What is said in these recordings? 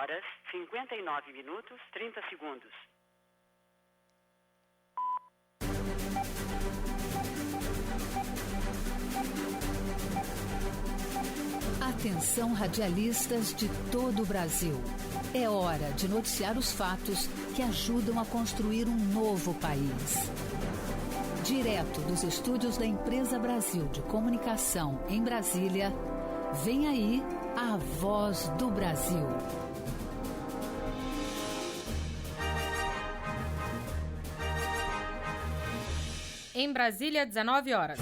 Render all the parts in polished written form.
Horas 59 minutos 30 segundos. Atenção, radialistas de todo o Brasil. É hora de noticiar os fatos que ajudam a construir um novo país. Direto dos estúdios da Empresa Brasil de Comunicação em Brasília, vem aí a Voz do Brasil. Em Brasília, 19 horas.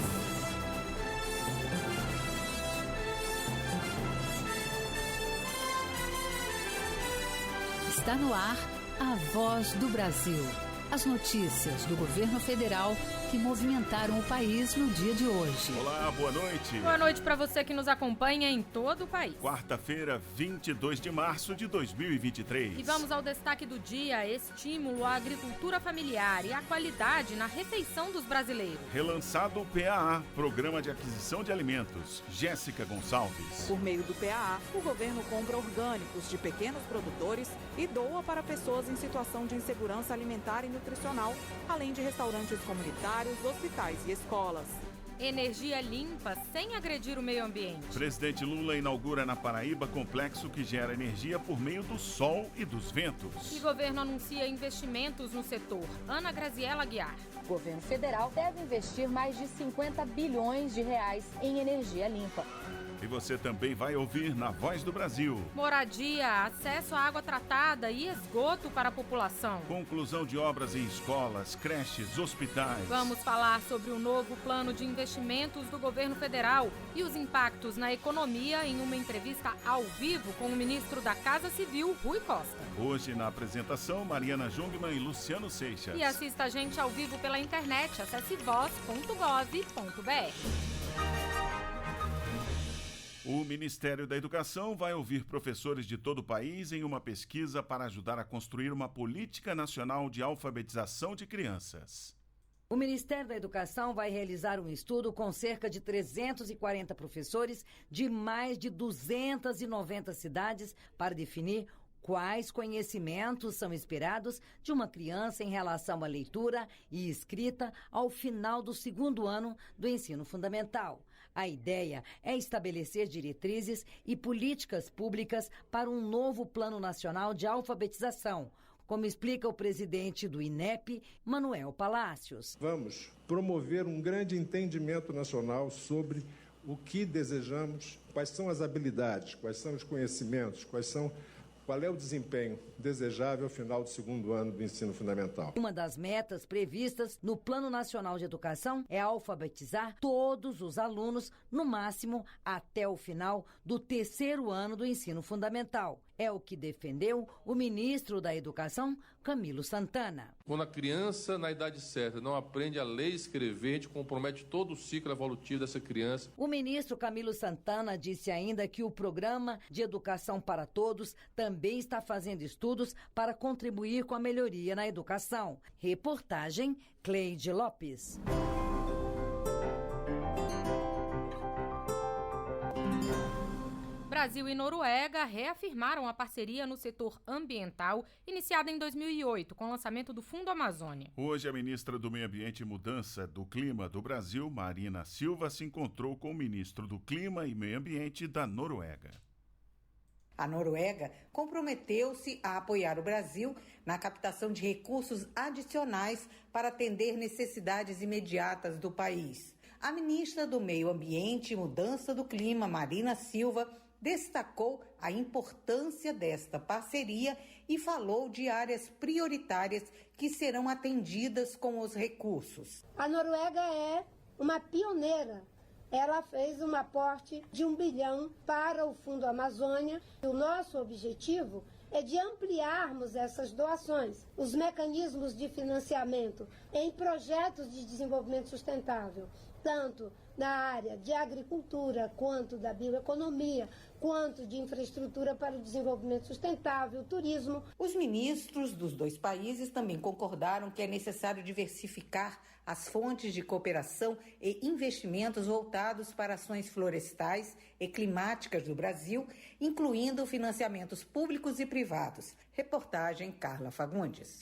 Está no ar a Voz do Brasil. As notícias do governo federal que movimentaram o país no dia de hoje. Olá, boa noite. Boa noite para você que nos acompanha em todo o país. Quarta-feira, 22 de março de 2023. E vamos ao destaque do dia: estímulo à agricultura familiar e à qualidade na refeição dos brasileiros. Relançado o PAA, Programa de Aquisição de Alimentos. Jéssica Gonçalves. Por meio do PAA, o governo compra orgânicos de pequenos produtores e doa para pessoas em situação de insegurança alimentar e nutricional, além de restaurantes comunitários, hospitais e escolas. Energia limpa sem agredir o meio ambiente. Presidente Lula inaugura na Paraíba complexo que gera energia por meio do sol e dos ventos. E governo anuncia investimentos no setor. Ana Graziela Aguiar. O governo federal deve investir mais de 50 bilhões de reais em energia limpa. E você também vai ouvir na Voz do Brasil. Moradia, acesso à água tratada e esgoto para a população. Conclusão de obras em escolas, creches, hospitais. Vamos falar sobre o novo plano de investimentos do governo federal e os impactos na economia em uma entrevista ao vivo com o ministro da Casa Civil, Rui Costa. Hoje na apresentação, Mariana Jungmann e Luciano Seixas. E assista a gente ao vivo pela internet, acesse voz.gov.br. O Ministério da Educação vai ouvir professores de todo o país em uma pesquisa para ajudar a construir uma política nacional de alfabetização de crianças. O Ministério da Educação vai realizar um estudo com cerca de 340 professores de mais de 290 cidades para definir quais conhecimentos são esperados de uma criança em relação à leitura e escrita ao final do segundo ano do ensino fundamental. A ideia é estabelecer diretrizes e políticas públicas para um novo Plano Nacional de Alfabetização, como explica o presidente do INEP, Manuel Palácios. Vamos promover um grande entendimento nacional sobre o que desejamos, quais são as habilidades, quais são os conhecimentos, qual é o desempenho desejável ao final do segundo ano do ensino fundamental. Uma das metas previstas no Plano Nacional de Educação é alfabetizar todos os alunos, no máximo até o final do terceiro ano do ensino fundamental. É o que defendeu o ministro da Educação, Camilo Santana. Quando a criança, na idade certa, não aprende a ler e escrever, a gente compromete todo o ciclo evolutivo dessa criança. O ministro Camilo Santana disse ainda que o Programa de Educação para Todos também está fazendo estudos para contribuir com a melhoria na educação. Reportagem Cleide Lopes. Brasil e Noruega reafirmaram a parceria no setor ambiental, iniciada em 2008, com o lançamento do Fundo Amazônia. Hoje, a ministra do Meio Ambiente e Mudança do Clima do Brasil, Marina Silva, se encontrou com o ministro do Clima e Meio Ambiente da Noruega. A Noruega comprometeu-se a apoiar o Brasil na captação de recursos adicionais para atender necessidades imediatas do país. A ministra do Meio Ambiente e Mudança do Clima, Marina Silva, destacou a importância desta parceria e falou de áreas prioritárias que serão atendidas com os recursos. A Noruega é uma pioneira. Ela fez um aporte de 1 bilhão para o Fundo Amazônia. O nosso objetivo é de ampliarmos essas doações, os mecanismos de financiamento em projetos de desenvolvimento sustentável, tanto na área de agricultura, quanto da bioeconomia, quanto de infraestrutura para o desenvolvimento sustentável, turismo. Os ministros dos dois países também concordaram que é necessário diversificar as fontes de cooperação e investimentos voltados para ações florestais e climáticas do Brasil, incluindo financiamentos públicos e privados. Reportagem Carla Fagundes.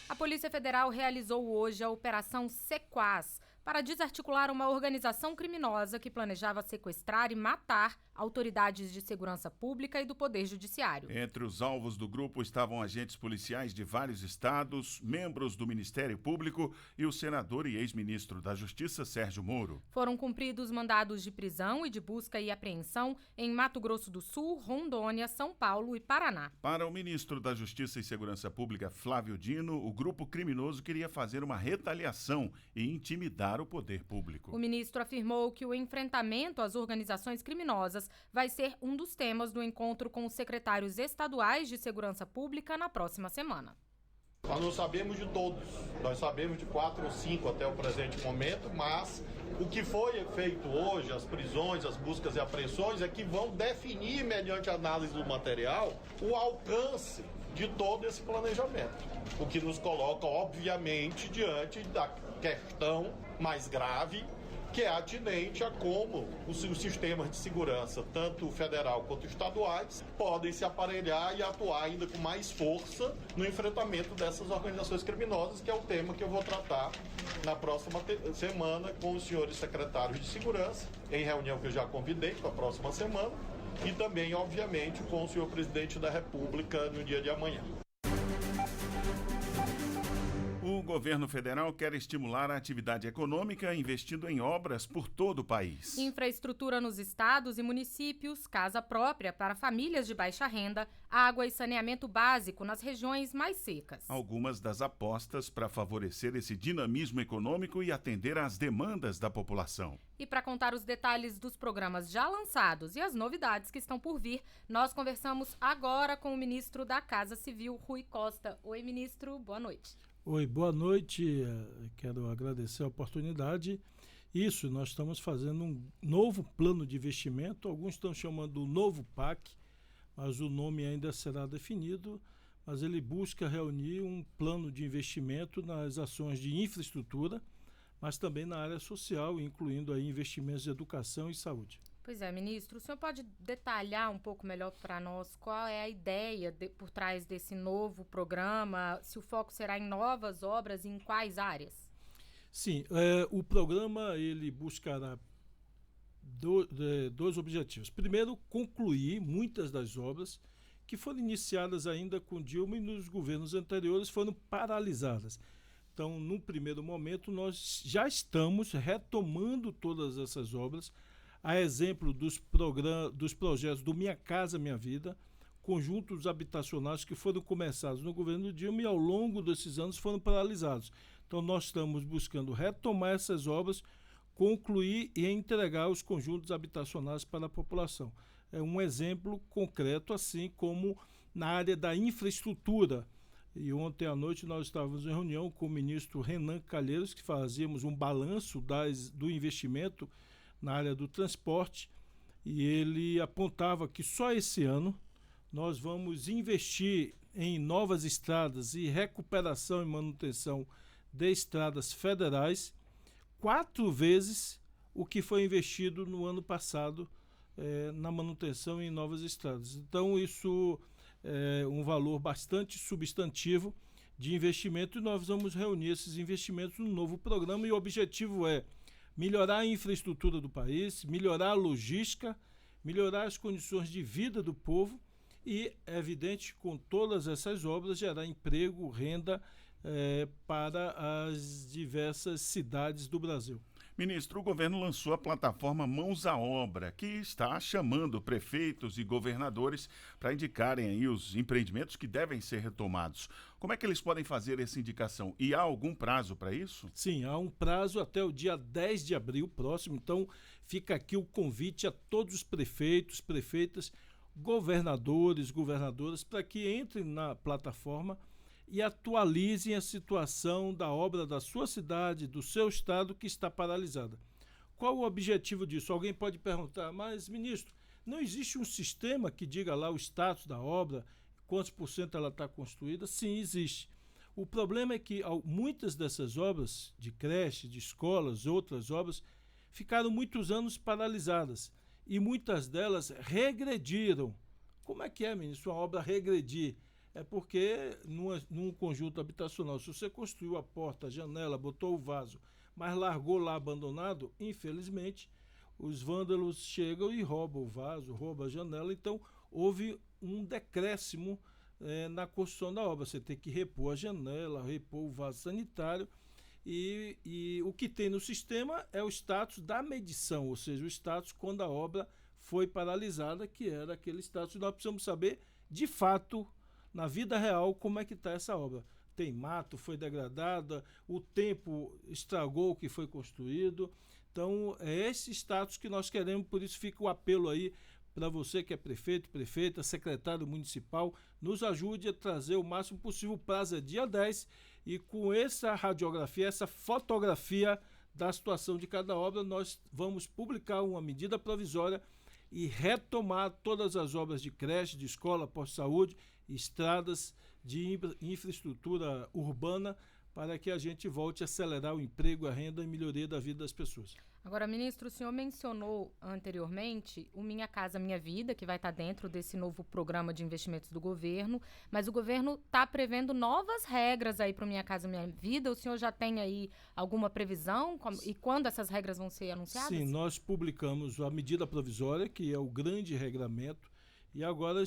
A Polícia Federal realizou hoje a Operação Sequaz para desarticular uma organização criminosa que planejava sequestrar e matar autoridades de segurança pública e do Poder Judiciário. Entre os alvos do grupo estavam agentes policiais de vários estados, membros do Ministério Público e o senador e ex-ministro da Justiça, Sérgio Moro. Foram cumpridos mandados de prisão e de busca e apreensão em Mato Grosso do Sul, Rondônia, São Paulo e Paraná. Para o ministro da Justiça e Segurança Pública, Flávio Dino, o grupo criminoso queria fazer uma retaliação e intimidar o poder público. O ministro afirmou que o enfrentamento às organizações criminosas vai ser um dos temas do encontro com os secretários estaduais de Segurança Pública na próxima semana. Nós não sabemos de todos, nós sabemos de 4 ou 5 até o presente momento, mas o que foi feito hoje, as prisões, as buscas e apreensões, é que vão definir, mediante análise do material, o alcance de todo esse planejamento. O que nos coloca, obviamente, diante da questão mais grave, que é atinente a como os sistemas de segurança, tanto federal quanto estaduais, podem se aparelhar e atuar ainda com mais força no enfrentamento dessas organizações criminosas, que é o tema que eu vou tratar na próxima semana com os senhores secretários de segurança, em reunião que eu já convidei para a próxima semana, e também, obviamente, com o senhor presidente da República no dia de amanhã. O governo federal quer estimular a atividade econômica investindo em obras por todo o país. Infraestrutura nos estados e municípios, casa própria para famílias de baixa renda, água e saneamento básico nas regiões mais secas. Algumas das apostas para favorecer esse dinamismo econômico e atender às demandas da população. E para contar os detalhes dos programas já lançados e as novidades que estão por vir, nós conversamos agora com o ministro da Casa Civil, Rui Costa. Oi, ministro, boa noite. Oi, boa noite. Quero agradecer a oportunidade. Isso, nós estamos fazendo um novo plano de investimento. Alguns estão chamando do novo PAC, mas o nome ainda será definido. Mas ele busca reunir um plano de investimento nas ações de infraestrutura, mas também na área social, incluindo aí investimentos de educação e saúde. Pois é, ministro, o senhor pode detalhar um pouco melhor para nós qual é a ideia por trás desse novo programa, se o foco será em novas obras e em quais áreas? Sim, o programa ele buscará dois objetivos. Primeiro, concluir muitas das obras que foram iniciadas ainda com Dilma e nos governos anteriores foram paralisadas. Então, num primeiro momento, nós já estamos retomando todas essas obras, a exemplo dos projetos do Minha Casa Minha Vida, conjuntos habitacionais que foram começados no governo Dilma e ao longo desses anos foram paralisados. Então nós estamos buscando retomar essas obras, concluir e entregar os conjuntos habitacionais para a população. É um exemplo concreto, assim como na área da infraestrutura. E ontem à noite nós estávamos em reunião com o ministro Renan Calheiros, que fazíamos um balanço do investimento na área do transporte, e ele apontava que só esse ano nós vamos investir em novas estradas e recuperação e manutenção de estradas federais 4 vezes o que foi investido no ano passado na manutenção em novas estradas. Então isso é um valor bastante substantivo de investimento e nós vamos reunir esses investimentos no novo programa e o objetivo é melhorar a infraestrutura do país, melhorar a logística, melhorar as condições de vida do povo e, é evidente, com todas essas obras, gerar emprego, renda para as diversas cidades do Brasil. Ministro, o governo lançou a plataforma Mãos à Obra, que está chamando prefeitos e governadores para indicarem aí os empreendimentos que devem ser retomados. Como é que eles podem fazer essa indicação? E há algum prazo para isso? Sim, há um prazo até o dia 10 de abril próximo. Então, fica aqui o convite a todos os prefeitos, prefeitas, governadores, governadoras, para que entrem na plataforma e atualizem a situação da obra da sua cidade, do seu estado que está paralisada. qual o objetivo disso? Alguém pode perguntar, mas, ministro, não existe um sistema que diga lá o status da obra, quantos por cento ela está construída? Sim, existe. O problema é que muitas dessas obras, de creche, de escolas, outras obras, ficaram muitos anos paralisadas e muitas delas regrediram. Como é que é, ministro, uma obra regredir? É porque num conjunto habitacional, se você construiu a porta, a janela, botou o vaso, mas largou lá abandonado, infelizmente, os vândalos chegam e roubam o vaso, roubam a janela. Então, houve um decréscimo na construção da obra. Você tem que repor a janela, repor o vaso sanitário. E o que tem no sistema é o status da medição, ou seja, o status quando a obra foi paralisada, que era aquele status. Nós precisamos saber, de fato, na vida real, como é que está essa obra. Tem mato, foi degradada, o tempo estragou o que foi construído. Então, é esse status que nós queremos, por isso fica o apelo aí para você que é prefeito, prefeita, secretário municipal, nos ajude a trazer o máximo possível. O prazo é dia 10 e com essa radiografia, essa fotografia da situação de cada obra, nós vamos publicar uma medida provisória e retomar todas as obras de creche, de escola, posto-saúde, estradas, de infraestrutura urbana, para que a gente volte a acelerar o emprego, a renda e melhoria da vida das pessoas. Agora, ministro, o senhor mencionou anteriormente o Minha Casa Minha Vida, que vai estar dentro desse novo programa de investimentos do governo, mas o governo está prevendo novas regras aí para o Minha Casa Minha Vida. O senhor já tem aí alguma previsão? E quando essas regras vão ser anunciadas? Sim, nós publicamos a medida provisória, que é o grande regramento, e agora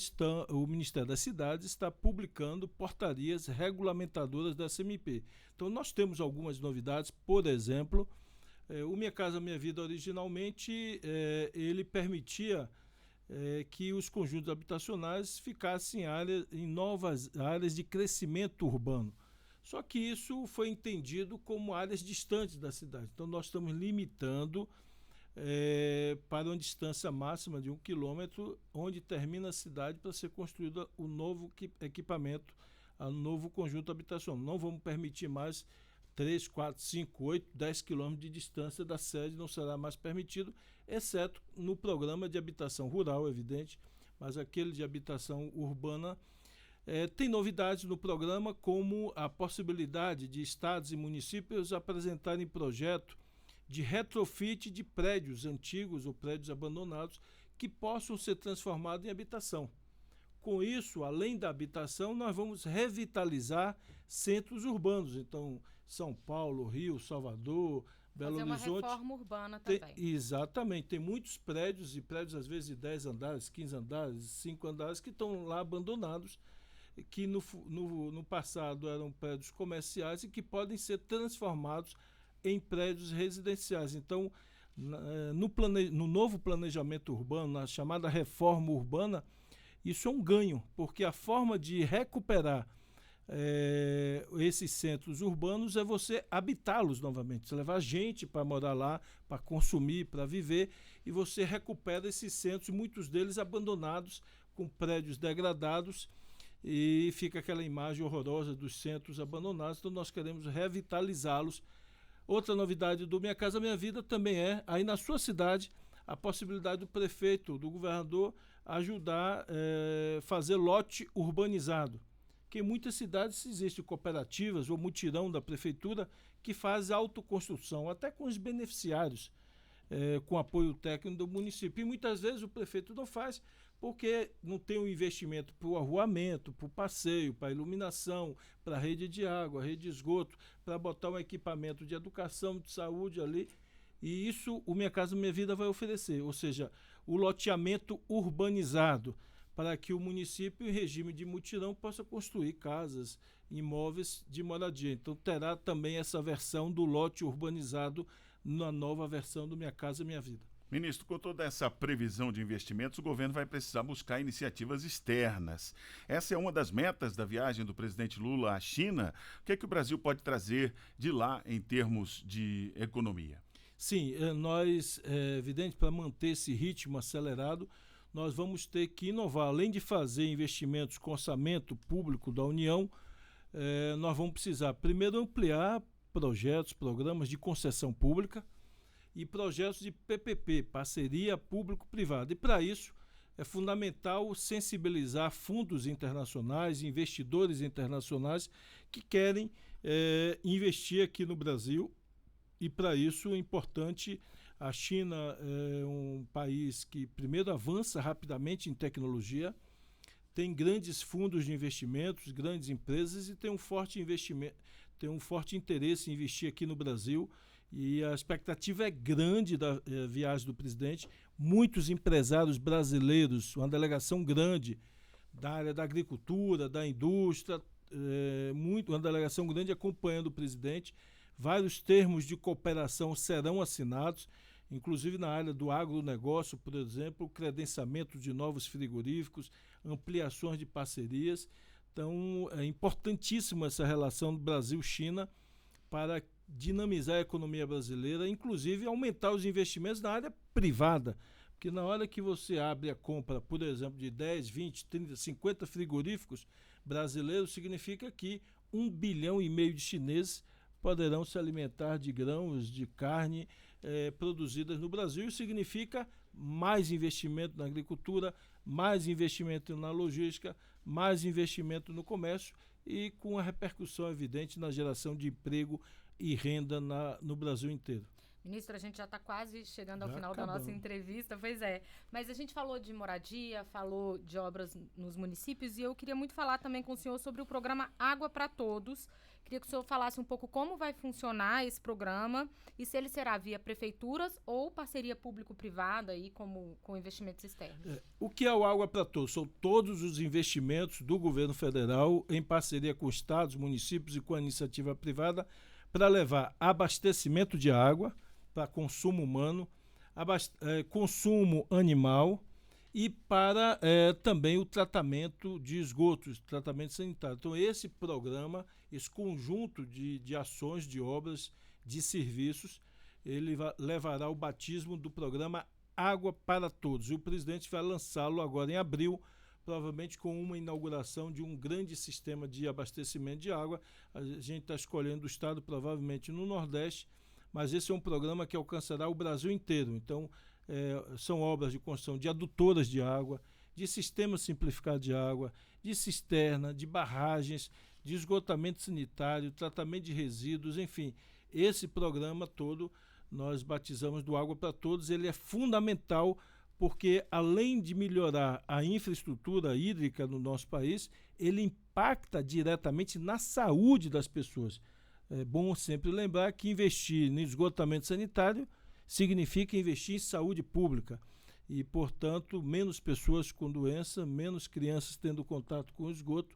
o Ministério das Cidades está publicando portarias regulamentadoras da SMP. Então, nós temos algumas novidades. Por exemplo, o Minha Casa Minha Vida, originalmente, ele permitia que os conjuntos habitacionais ficassem em novas áreas de crescimento urbano. Só que isso foi entendido como áreas distantes da cidade. Então, nós estamos limitando para uma distância máxima de 1 quilômetro, onde termina a cidade, para ser construído o novo equipamento, o novo conjunto habitacional. Não vamos permitir mais 3, 4, 5, 8, 10 quilômetros de distância da sede, não será mais permitido, exceto no programa de habitação rural, evidente, mas aquele de habitação urbana. Tem novidades no programa, como a possibilidade de estados e municípios apresentarem projeto de retrofit de prédios antigos ou prédios abandonados que possam ser transformados em habitação. Com isso, além da habitação, nós vamos revitalizar centros urbanos. Então, São Paulo, Rio, Salvador, Belo Horizonte. Fazer uma reforma urbana também. Exatamente. Tem muitos prédios, e prédios às vezes de 10 andares, 15 andares, 5 andares, que estão lá abandonados, que no passado eram prédios comerciais e que podem ser transformados em prédios residenciais. Então, no novo planejamento urbano, na chamada reforma urbana, isso é um ganho, porque a forma de recuperar esses centros urbanos é você habitá-los novamente, você levar gente para morar lá, para consumir, para viver, e você recupera esses centros, muitos deles abandonados, com prédios degradados, e fica aquela imagem horrorosa dos centros abandonados. Então, nós queremos revitalizá-los. Outra novidade do Minha Casa Minha Vida também aí na sua cidade, a possibilidade do prefeito, do governador, ajudar a fazer lote urbanizado. Que em muitas cidades existem cooperativas ou mutirão da prefeitura que faz autoconstrução, até com os beneficiários, com apoio técnico do município. E muitas vezes o prefeito não faz, porque não tem um investimento para o arruamento, para o passeio, para a iluminação, para a rede de água, rede de esgoto, para botar um equipamento de educação, de saúde ali. E isso o Minha Casa Minha Vida vai oferecer, ou seja, o loteamento urbanizado, para que o município, em regime de mutirão, possa construir casas, imóveis de moradia. Então, terá também essa versão do lote urbanizado na nova versão do Minha Casa Minha Vida. Ministro, com toda essa previsão de investimentos, o governo vai precisar buscar iniciativas externas. Essa é uma das metas da viagem do presidente Lula à China. O que é que o Brasil pode trazer de lá em termos de economia? Sim, nós, evidente, para manter esse ritmo acelerado, nós vamos ter que inovar. Além de fazer investimentos com orçamento público da União, nós vamos precisar, primeiro, ampliar projetos, programas de concessão pública, e projetos de PPP, parceria público-privada. E para isso é fundamental sensibilizar fundos internacionais, investidores internacionais que querem investir aqui no Brasil. E para isso é importante, a China é um país que primeiro avança rapidamente em tecnologia, tem grandes fundos de investimentos, grandes empresas e tem um forte investimento, tem um forte interesse em investir aqui no Brasil. E a expectativa é grande da viagem do presidente. Muitos empresários brasileiros, uma delegação grande da área da agricultura, da indústria, uma delegação grande acompanhando o presidente. Vários termos de cooperação serão assinados, inclusive na área do agronegócio, por exemplo, credenciamento de novos frigoríficos, ampliações de parcerias. Então, é importantíssima essa relação do Brasil-China para dinamizar a economia brasileira, inclusive aumentar os investimentos na área privada. Porque na hora que você abre a compra, por exemplo, de 10, 20, 30, 50 frigoríficos brasileiros, significa que 1,5 bilhão de chineses poderão se alimentar de grãos, de carne produzidas no Brasil. Isso significa mais investimento na agricultura, mais investimento na logística, mais investimento no comércio e com a repercussão evidente na geração de emprego e renda no Brasil inteiro. Ministro, a gente já está quase chegando ao final da nossa entrevista, pois é. Mas a gente falou de moradia, falou de obras nos municípios e eu queria muito falar também com o senhor sobre o programa Água para Todos. Queria que o senhor falasse um pouco como vai funcionar esse programa e se ele será via prefeituras ou parceria público-privada aí com investimentos externos. O que é o Água para Todos? São todos os investimentos do governo federal em parceria com estados, municípios e com a iniciativa privada para levar abastecimento de água para consumo humano, consumo animal e para também o tratamento de esgotos, tratamento sanitário. Então, esse programa, esse conjunto de ações, de obras, de serviços, ele levará ao batismo do programa Água para Todos. E o presidente vai lançá-lo agora em abril, provavelmente com uma inauguração de um grande sistema de abastecimento de água. A gente está escolhendo o estado, provavelmente no Nordeste, mas esse é um programa que alcançará o Brasil inteiro. Então, são obras de construção de adutoras de água, de sistema simplificado de água, de cisterna, de barragens, de esgotamento sanitário, tratamento de resíduos, enfim. Esse programa todo nós batizamos do Água para Todos. Ele é fundamental porque, além de melhorar a infraestrutura hídrica no nosso país, ele impacta diretamente na saúde das pessoas. É bom sempre lembrar que investir no esgotamento sanitário significa investir em saúde pública e, portanto, menos pessoas com doença, menos crianças tendo contato com o esgoto,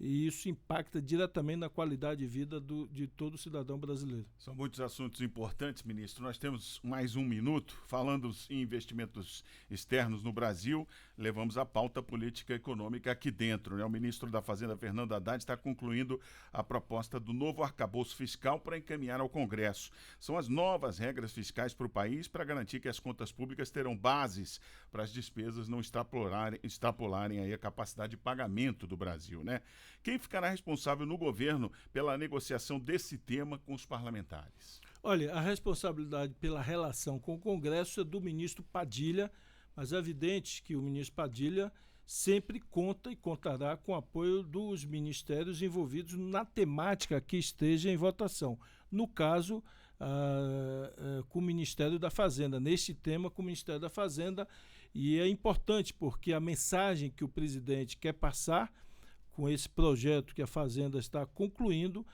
e isso impacta diretamente na qualidade de vida de todo cidadão brasileiro. São muitos assuntos importantes, ministro. Nós temos mais um minuto. Falando em investimentos externos no Brasil, levamos a pauta política econômica aqui dentro, né? O ministro da Fazenda, Fernando Haddad, está concluindo a proposta do novo arcabouço fiscal para encaminhar ao Congresso. São as novas regras fiscais para o país para garantir que as contas públicas terão bases para as despesas não extrapolarem aí a capacidade de pagamento do Brasil, né? Quem ficará responsável no governo pela negociação desse tema com os parlamentares? Olha, a responsabilidade pela relação com o Congresso é do ministro Padilha, mas é evidente que o ministro Padilha sempre conta e contará com o apoio dos ministérios envolvidos na temática que esteja em votação. No caso, com o Ministério da Fazenda, neste tema com o Ministério da Fazenda, e é importante porque a mensagem que o presidente quer passar com esse projeto que a Fazenda está concluindo,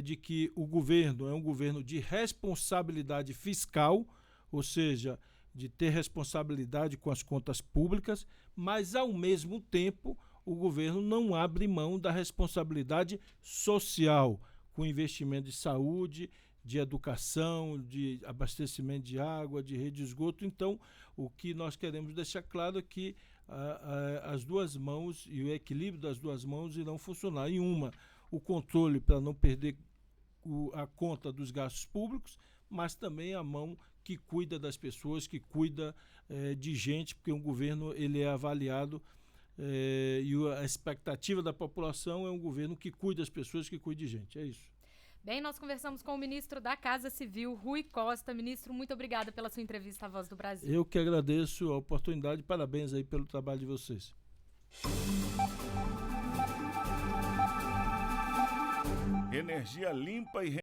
de que o governo é um governo de responsabilidade fiscal, ou seja, de ter responsabilidade com as contas públicas, mas, ao mesmo tempo, o governo não abre mão da responsabilidade social, com investimento de saúde, de educação, de abastecimento de água, de rede de esgoto. Então, o que nós queremos deixar claro é que as duas mãos e o equilíbrio das duas mãos irão funcionar. Em uma, o controle para não perder a conta dos gastos públicos, mas também a mão que cuida das pessoas, que cuida de gente, porque um governo ele é avaliado e a expectativa da população é um governo que cuida das pessoas, que cuida de gente. É isso. Bem, nós conversamos com o ministro da Casa Civil, Rui Costa. Ministro, muito obrigada pela sua entrevista à Voz do Brasil. Eu que agradeço a oportunidade, parabéns aí pelo trabalho de vocês. Energia limpa e